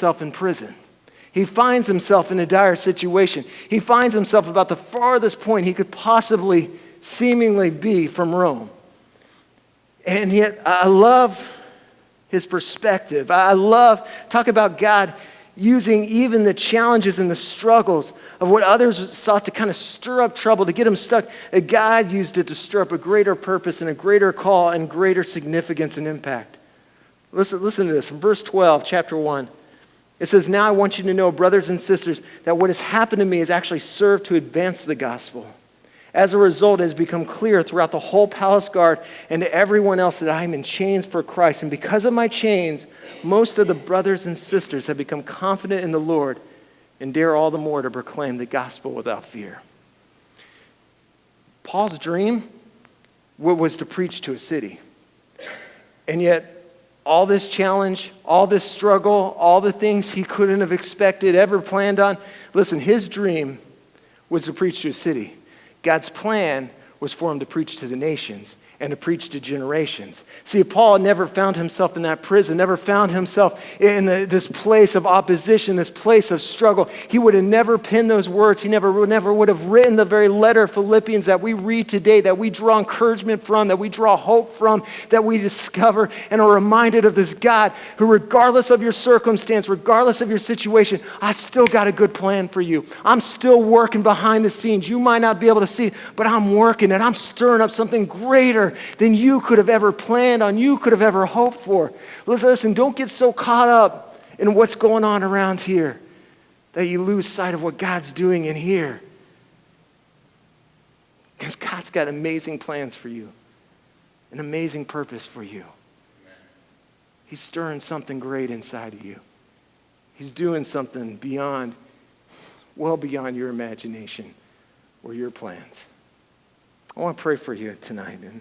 himself in prison. He finds himself in a dire situation. He finds himself about the farthest point he could possibly seemingly be from Rome. And yet, I love his perspective. Talk about God using even the challenges and the struggles of what others sought to kind of stir up trouble, to get him stuck. God used it to stir up a greater purpose and a greater call and greater significance and impact. Listen to this. In verse 12, chapter 1, it says, "Now I want you to know, brothers and sisters, that what has happened to me has actually served to advance the gospel. As a result, it has become clear throughout the whole palace guard and to everyone else that I am in chains for Christ. And because of my chains, most of the brothers and sisters have become confident in the Lord and dare all the more to proclaim the gospel without fear." Paul's dream was to preach to a city. And yet, all this challenge, all this struggle, all the things he couldn't have expected, ever planned on, listen, his dream was to preach to a city. God's plan was for him to preach to the nations and to preach to generations. See, Paul never found himself in that prison, never found himself in this place of opposition, this place of struggle. He would have never penned those words. He never would have written the very letter of Philippians that we read today, that we draw encouragement from, that we draw hope from, that we discover and are reminded of this God who, regardless of your circumstance, regardless of your situation, I still got a good plan for you. I'm still working behind the scenes. You might not be able to see it, but I'm working and I'm stirring up something greater than you could have ever planned on, you could have ever hoped for. Listen, don't get so caught up in what's going on around here that you lose sight of what God's doing in here. Because God's got amazing plans for you, an amazing purpose for you. He's stirring something great inside of you. He's doing something well beyond your imagination or your plans. I want to pray for you tonight. And